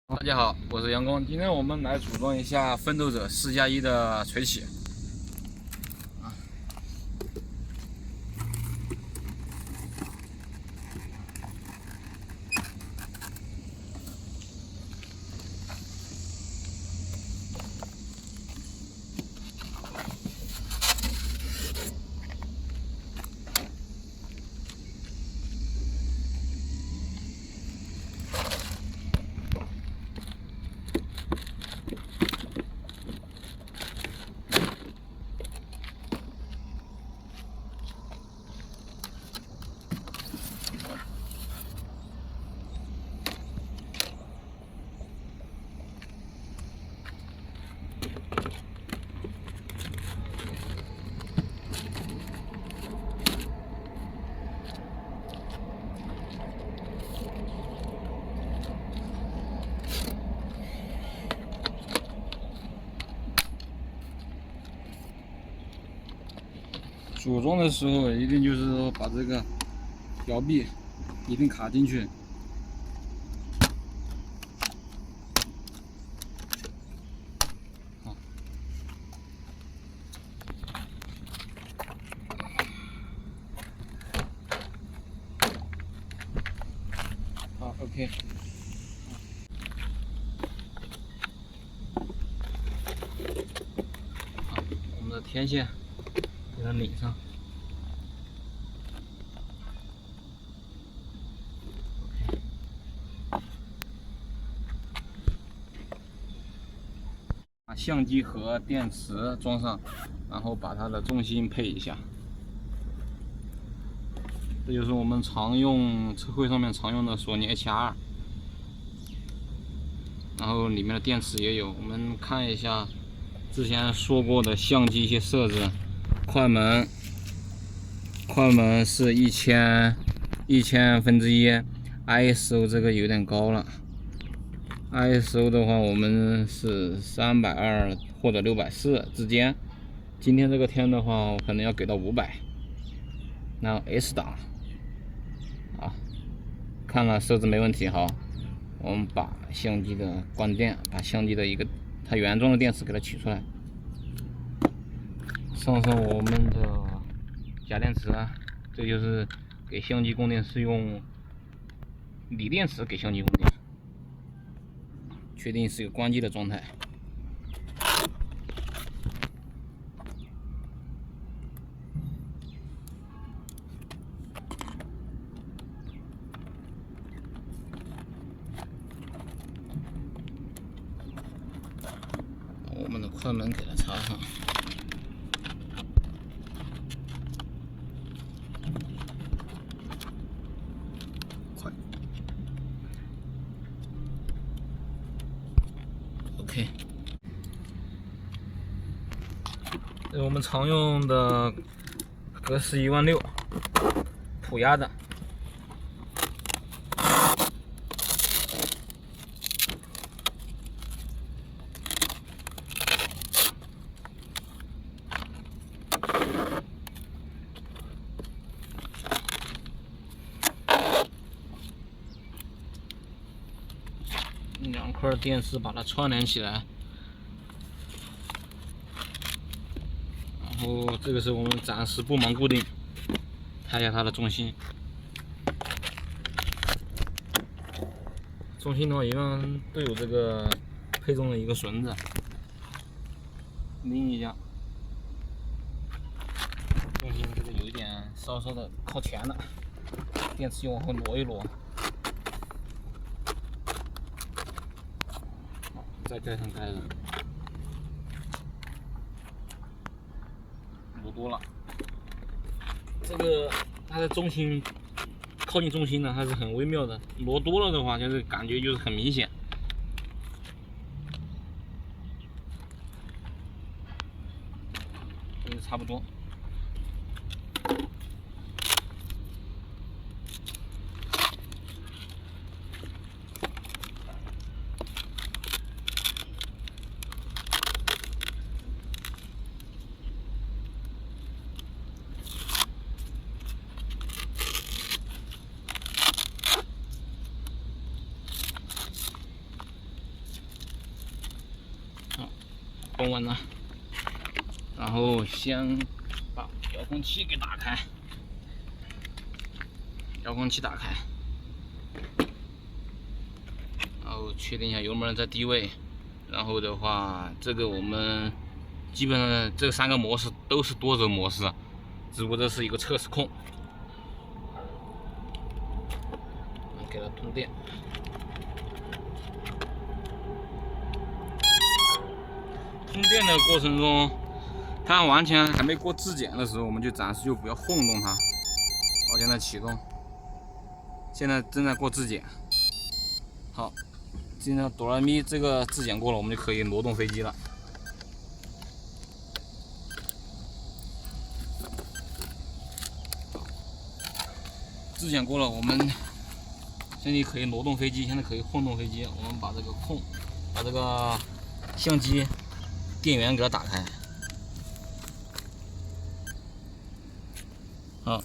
大家好，我是杨工。今天我们来组装一下奋斗者4+1的锤起。组装的时候一定就是说把这个摇臂一定卡进去。好，OK。好，我们的天线给它拧上。把相机和电池装上，然后把它的重心配一下。这就是我们常用车会上面常用的索尼HR2，然后里面的电池也有。我们看一下之前说过的相机一些设置，快门是1000分之一 ，ISO 这个有点高了。ISO 的话，我们是320或者640之间。今天这个天的话，我可能要给到500。然后 S 档，看了设置没问题。好，我们把相机的关电，把相机的它原装的电池给它取出来，上我们的假电池，这就是给相机供电是用锂电池给相机供电，确定是一个关机的状态。我们的快门给它插上。OK， 这是我们常用的格式16000普压的。2块电丝把它串联起来，然后这个是我们暂时不盲固定，看一下它的重心。重心的话，一般都有这个配重的一个绳子，拧一下，重心这个有一点稍稍的靠前了，电池就往后挪一挪。再盖上盖子，挪多了。这个它的重心靠近重心呢，它是很微妙的。挪多了的话，就是感觉就是很明显。差不多。绷稳了，然后先把遥控器给打开，遥控器打开，然后确定一下油门在低位，然后的话，这个我们基本上这3个模式都是多轴模式，只不过这是一个测试控。给它通电。通电的过程中，它完全还没过质检的时候，我们就暂时就不要晃动它。我现在启动，现在正在过质检。好，现在哆来咪这个质检过了，我们就可以挪动飞机了。质检过了，我们现在可以挪动飞机，现在可以晃动飞机。我们把这个把这个相机电源给它打开。好，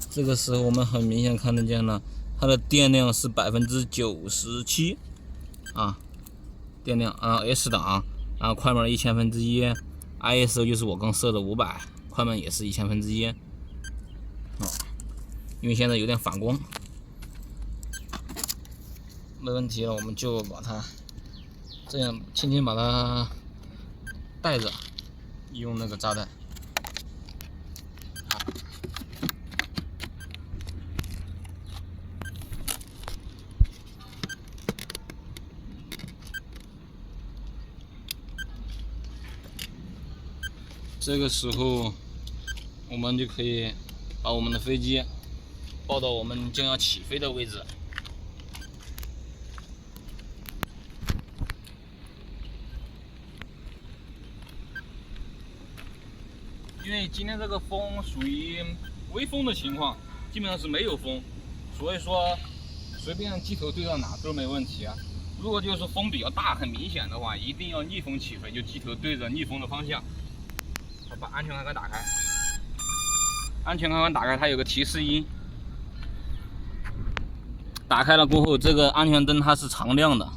这个时候我们很明显看得见了，它的电量是97%啊，电量啊 S 档，然后快门1/1000 ，ISO 就是我刚设的500，快门也是1/1000。好，因为现在有点反光。没问题了，我们就把它这样轻轻把它带着，用那个扎带。这个时候，我们就可以把我们的飞机抱到我们将要起飞的位置。因为今天这个风属于微风的情况，基本上是没有风，所以说随便机头对到哪都没问题啊。如果就是风比较大、很明显的话，一定要逆风起飞，就机头对着逆风的方向。好，把安全开关打开。安全开关打开，它有个提示音。打开了过后，这个安全灯它是常亮的，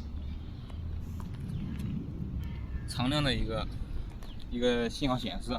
常亮的一个信号显示。